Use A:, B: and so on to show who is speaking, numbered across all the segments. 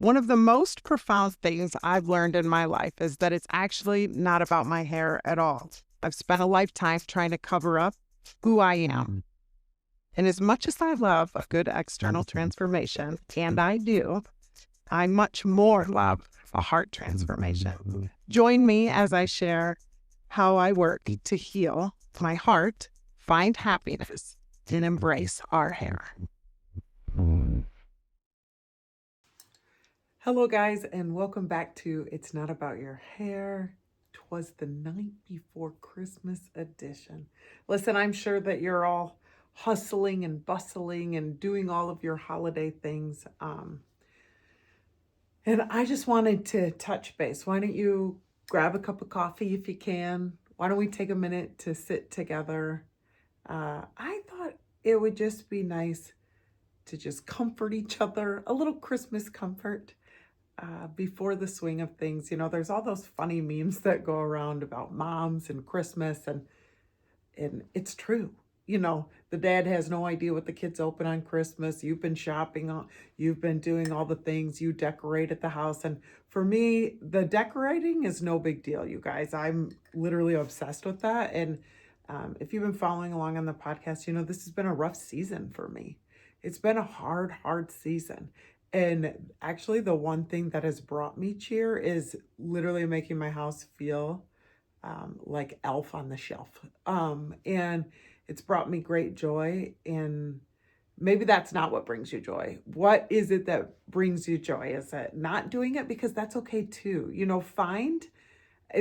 A: One of the most profound things I've learned in my life is that it's actually not about my hair at all. I've spent a lifetime trying to cover up who I am. And as much as I love a good external transformation, and I do, I much more love a heart transformation. Join me as I share how I work to heal my heart, find happiness, and embrace our hair. Hello, guys, and welcome back to It's Not About Your Hair. Twas the night before Christmas edition. Listen, I'm sure that you're all hustling and bustling and doing all of your holiday things. And I just wanted to touch base. Why don't you grab a cup of coffee if you can? Why don't we take a minute to sit together? I thought it would just be nice to just comfort each other, a little Christmas comfort. Before the swing of things. You know, there's all those funny memes that go around about moms and Christmas, and it's true. You know, the dad has no idea what the kids open on Christmas. You've been shopping, you've been doing all the things, you decorate at the house. And for me, the decorating is no big deal, you guys. I'm literally obsessed with that. And if you've been following along on the podcast, you know, this has been a rough season for me. It's been a hard season. And actually, the one thing that has brought me cheer is literally making my house feel like Elf on the Shelf. And it's brought me great joy. And maybe that's not what brings you joy. What is it that brings you joy? Is it not doing it? Because that's okay too. You know, I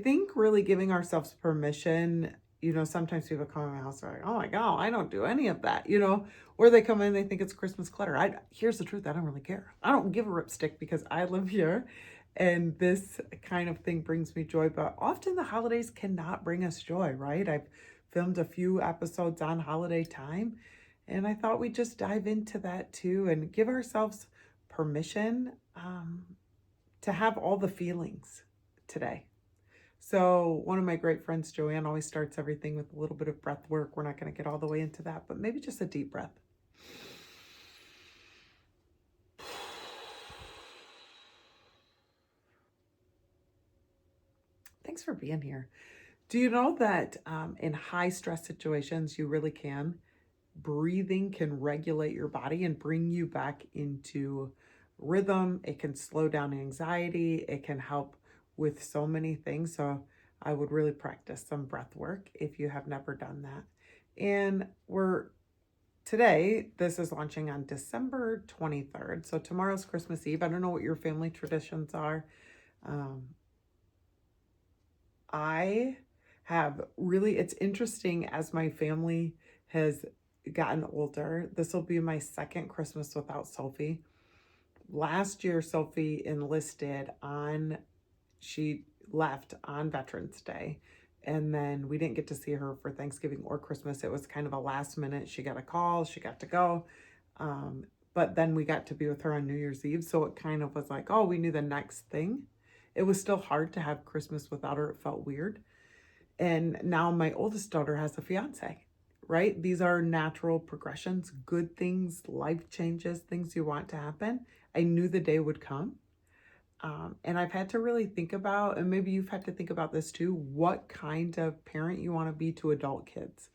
A: think really giving ourselves permission. You know, sometimes people come in my house and are like, oh my God, I don't do any of that, you know, or they come in, they think it's Christmas clutter. Here's the truth. I don't really care. I don't give a ripstick because I live here and this kind of thing brings me joy, but often the holidays cannot bring us joy, right? I've filmed a few episodes on holiday time and I thought we'd just dive into that too and give ourselves permission to have all the feelings today. So one of my great friends, Joanne, always starts everything with a little bit of breath work. We're not going to get all the way into that, but maybe just a deep breath. Thanks for being here. Do you know that in high stress situations, you really can? Breathing can regulate your body and bring you back into rhythm. It can slow down anxiety. It can help with so many things. So I would really practice some breath work if you have never done that. And this is launching on December 23rd. So tomorrow's Christmas Eve. I don't know what your family traditions are. It's interesting as my family has gotten older. This will be my second Christmas without Sophie. Last year, Sophie she left on Veterans Day. And then we didn't get to see her for Thanksgiving or Christmas. It was kind of a last minute. She got a call, she got to go. But then we got to be with her on New Year's Eve. So it kind of was like, oh, we knew the next thing. It was still hard to have Christmas without her. It felt weird. And now my oldest daughter has a fiance, right? These are natural progressions, good things, life changes, things you want to happen. I knew the day would come. And I've had to really think about, and maybe you've had to think about this too, what kind of parent you want to be to adult kids.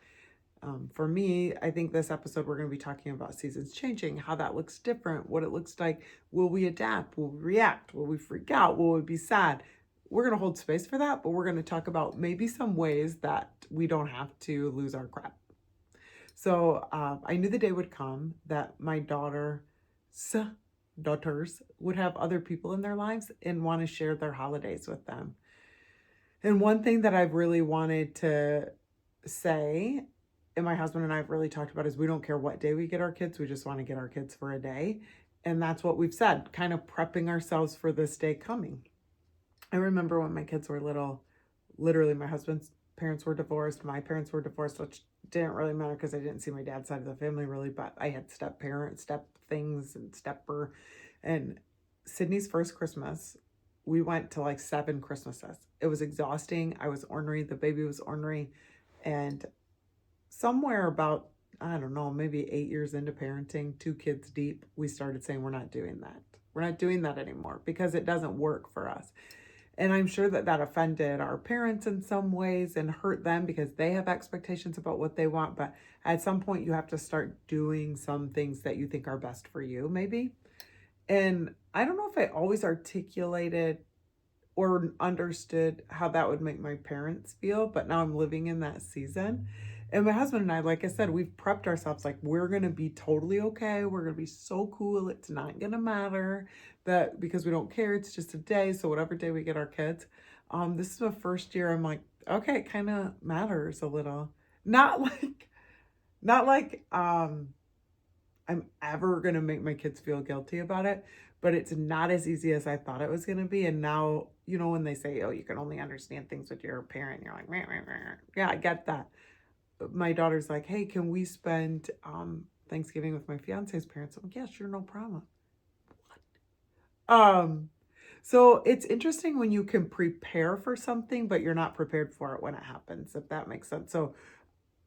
A: For me, I think this episode we're going to be talking about seasons changing, how that looks different, what it looks like. Will we adapt? Will we react? Will we freak out? Will we be sad? We're going to hold space for that, but we're going to talk about maybe some ways that we don't have to lose our crap. So I knew the day would come that my daughters would have other people in their lives and want to share their holidays with them. And one thing that I've really wanted to say, and my husband and I have really talked about, is we don't care what day we get our kids. We just want to get our kids for a day. And that's what we've said, kind of prepping ourselves for this day coming. I remember when my kids were little, literally my husband's parents were divorced. My parents were divorced, which didn't really matter because I didn't see my dad's side of the family really, but I had step parents, step things and stepper. And Sydney's first Christmas, we went to like 7 Christmases. It was exhausting. I was ornery. The baby was ornery. And somewhere about, I don't know, maybe 8 years into parenting, 2 kids deep, we started saying we're not doing that. We're not doing that anymore because it doesn't work for us. And I'm sure that that offended our parents in some ways and hurt them because they have expectations about what they want. But at some point, you have to start doing some things that you think are best for you, maybe. And I don't know if I always articulated or understood how that would make my parents feel, but now I'm living in that season. And my husband and I, like I said, we've prepped ourselves like we're going to be totally okay. We're going to be so cool. It's not going to matter that because we don't care. It's just a day. So whatever day we get our kids, this is the first year I'm like, okay, it kind of matters a little. Not like, not like, I'm ever going to make my kids feel guilty about it, but it's not as easy as I thought it was going to be. And now, you know, when they say, oh, you can only understand things with your parent, you're like, meh, meh, meh. Yeah, I get that. My daughter's like, hey, can we spend Thanksgiving with my fiance's parents? I'm like, yeah, sure, no problem. Um, so it's interesting when you can prepare for something, but you're not prepared for it when it happens, if that makes sense. So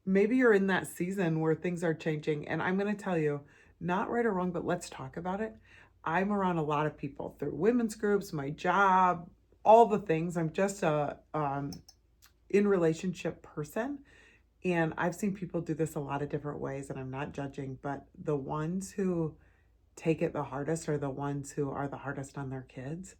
A: maybe you're in that season where things are changing. And I'm going to tell you, not right or wrong, but let's talk about it. I'm around a lot of people through women's groups, my job, all the things. I'm just a in relationship person. And I've seen people do this a lot of different ways, and I'm not judging, but the ones who take it the hardest are the ones who are the hardest on their kids.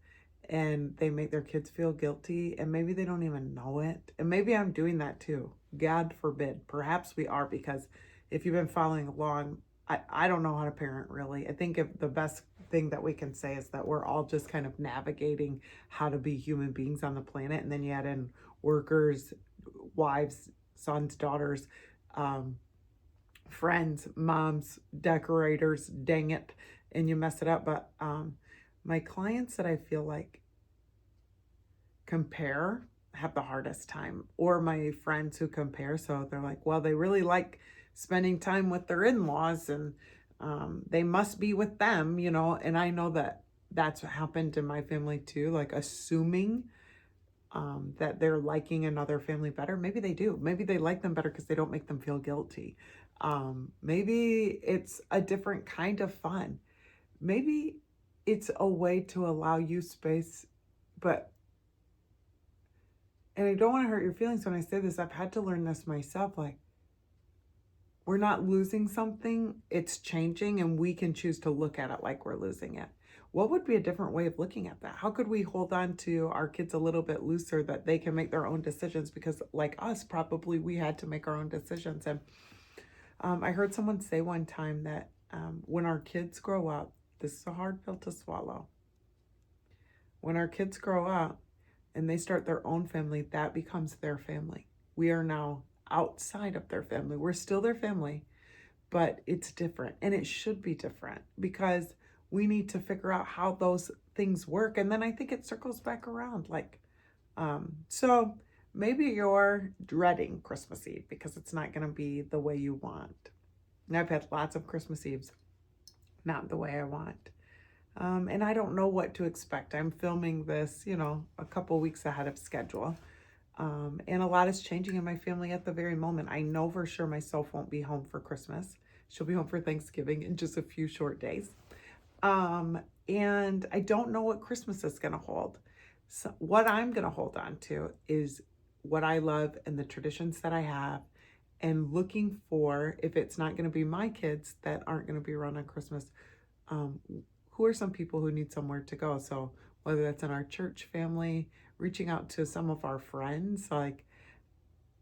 A: And they make their kids feel guilty, and maybe they don't even know it. And maybe I'm doing that too. God forbid. Perhaps we are, because if you've been following along, I don't know how to parent really. I think if the best thing that we can say is that we're all just kind of navigating how to be human beings on the planet. And then you add in workers, wives, sons, daughters, friends, moms, decorators, dang it, and you mess it up. But my clients that I feel like compare have the hardest time, or my friends who compare. So they're like, well, they really like spending time with their in-laws, and they must be with them, you know. And I know that that's what happened in my family too, like assuming that they're liking another family better. Maybe they do. Maybe they like them better because they don't make them feel guilty. Maybe it's a different kind of fun. Maybe it's a way to allow you space, but, and I don't want to hurt your feelings when I say this, I've had to learn this myself. Like, we're not losing something, it's changing, and we can choose to look at it like we're losing it. What would be a different way of looking at that? How could we hold on to our kids a little bit looser that they can make their own decisions? Because like us, probably we had to make our own decisions. And I heard someone say one time that when our kids grow up, this is a hard pill to swallow. When our kids grow up and they start their own family, that becomes their family. We are now outside of their family. We're still their family, but it's different, and it should be different because we need to figure out how those things work. And then I think it circles back around. Like, so maybe you're dreading Christmas Eve because it's not going to be the way you want. And I've had lots of Christmas Eves not the way I want. And I don't know what to expect. I'm filming this, you know, a couple weeks ahead of schedule. And a lot is changing in my family at the very moment. I know for sure myself won't be home for Christmas. She'll be home for Thanksgiving in just a few short days. And I don't know what Christmas is going to hold. So what I'm going to hold on to is what I love and the traditions that I have, and looking for, if it's not going to be my kids that aren't going to be around on Christmas, who are some people who need somewhere to go? So whether that's in our church family, reaching out to some of our friends, like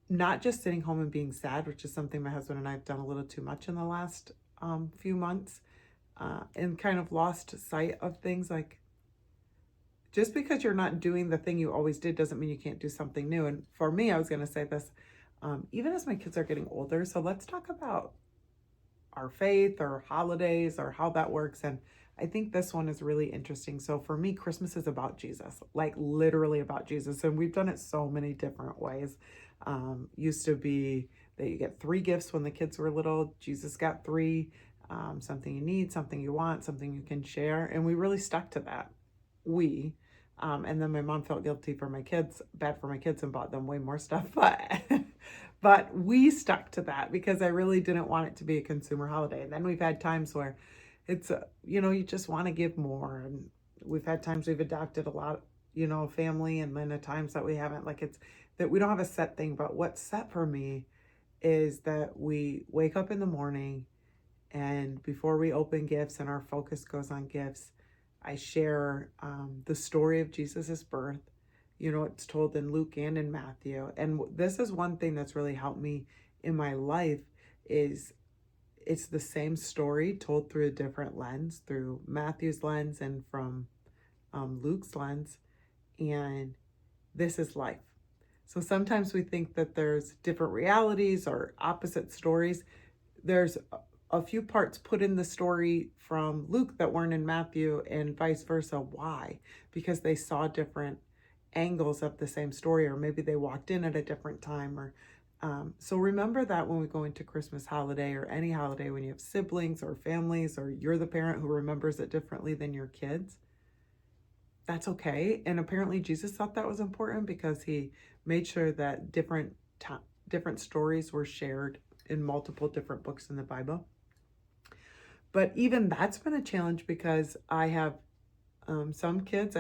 A: not just sitting home and being sad, which is something my husband and I have done a little too much in the last few months, and kind of lost sight of things. Like, just because you're not doing the thing you always did doesn't mean you can't do something new. And for me, I was going to say this, even as my kids are getting older. So let's talk about our faith or holidays or how that works. And I think this one is really interesting. So for me, Christmas is about Jesus, like literally about Jesus. And we've done it so many different ways. Used to be that you get 3 gifts when the kids were little. Jesus got 3, something you need, something you want, something you can share. And we really stuck to that. And then my mom felt guilty for my kids, bad for my kids, and bought them way more stuff. But we stuck to that because I really didn't want it to be a consumer holiday. And then we've had times where It's, you just want to give more. And we've had times we've adopted a lot, family, and then at times that we haven't. Like, it's that we don't have a set thing. But what's set for me is that we wake up in the morning, and before we open gifts and our focus goes on gifts, I share the story of Jesus's birth. It's told in Luke and in Matthew. And this is one thing that's really helped me in my life is it's the same story told through a different lens, through Matthew's lens and from Luke's lens. And this is life. So sometimes we think that there's different realities or opposite stories. There's a few parts put in the story from Luke that weren't in Matthew, and vice versa. Why? Because they saw different angles of the same story, or maybe they walked in at a different time. Or so remember that when we go into Christmas holiday or any holiday, when you have siblings or families, or you're the parent who remembers it differently than your kids, that's okay. And apparently Jesus thought that was important because he made sure that different stories were shared in multiple different books in the Bible. But even that's been a challenge because I have some kids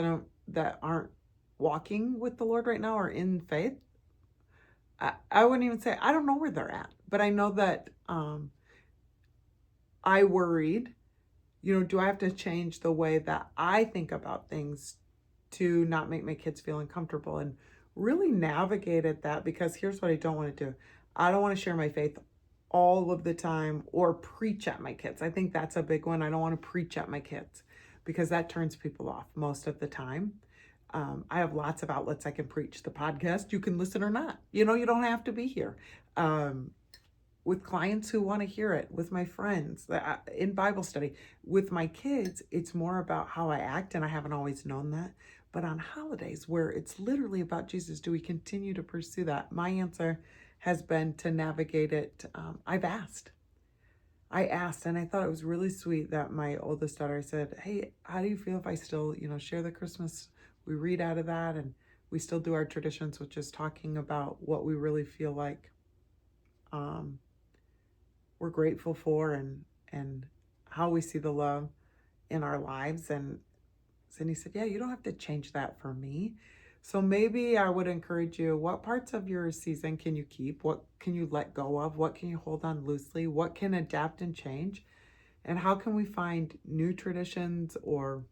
A: that aren't walking with the Lord right now or in faith. I wouldn't even say, I don't know where they're at, but I know that I worried, do I have to change the way that I think about things to not make my kids feel uncomfortable, and really navigated that, because here's what I don't want to do. I don't want to share my faith all of the time or preach at my kids. I think that's a big one. I don't want to preach at my kids because that turns people off most of the time. I have lots of outlets I can preach. The podcast, you can listen or not. You don't have to be here. With clients who want to hear it, with my friends, in Bible study, with my kids, it's more about how I act, and I haven't always known that. But on holidays, where it's literally about Jesus, do we continue to pursue that? My answer has been to navigate it. I asked, and I thought it was really sweet that my oldest daughter said, "Hey, how do you feel if I still, share the Christmas? We read out of that, and we still do our traditions, which is talking about what we really feel like we're grateful for, and how we see the love in our lives." And Cindy said, "Yeah, you don't have to change that for me." So maybe I would encourage you, what parts of your season can you keep? What can you let go of? What can you hold on loosely? What can adapt and change? And how can we find new traditions? Or,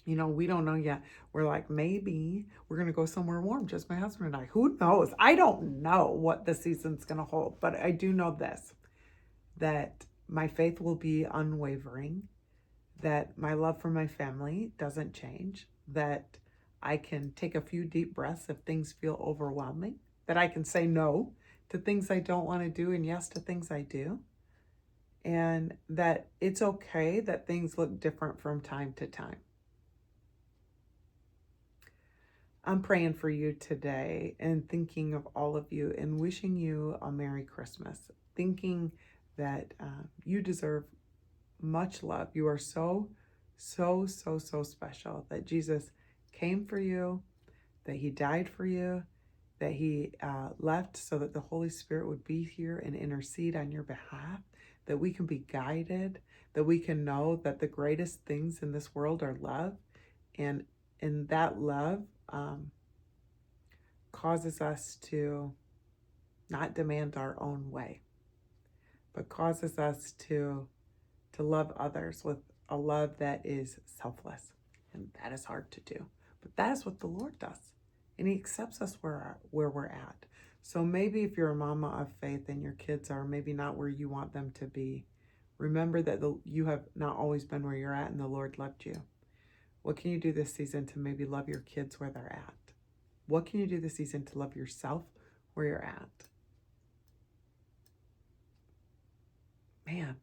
A: we don't know yet. We're like, maybe we're going to go somewhere warm, just my husband and I. Who knows? I don't know what the season's going to hold, but I do know this, that my faith will be unwavering, that my love for my family doesn't change, that I can take a few deep breaths if things feel overwhelming, that I can say no to things I don't want to do and yes to things I do, and that it's okay that things look different from time to time. I'm praying for you today and thinking of all of you and wishing you a Merry Christmas, thinking that you deserve much love. You are so, so, so, so special, that Jesus came for you, that he died for you, that he left so that the Holy Spirit would be here and intercede on your behalf, that we can be guided, that we can know that the greatest things in this world are love, and in that love causes us to not demand our own way, but causes us to love others with a love that is selfless. And that is hard to do, but that is what the Lord does, and he accepts us where we're at. So maybe if you're a mama of faith and your kids are maybe not where you want them to be, remember that you have not always been where you're at, and the Lord loved you. What can you do this season to maybe love your kids where they're at? What can you do this season to love yourself where you're at? Man,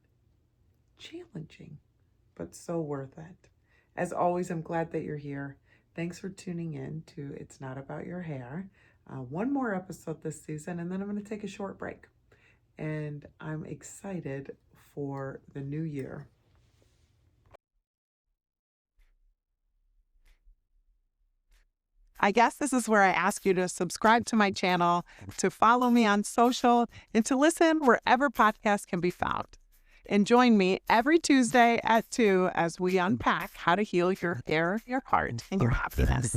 A: challenging, but so worth it. As always, I'm glad that you're here. Thanks for tuning in to It's Not About Your Hair. One more episode this season, and then I'm going to take a short break. And I'm excited for the new year. I guess this is where I ask you to subscribe to my channel, to follow me on social, and to listen wherever podcasts can be found. And join me every Tuesday at 2 as we unpack how to heal your hair, your heart, and your happiness.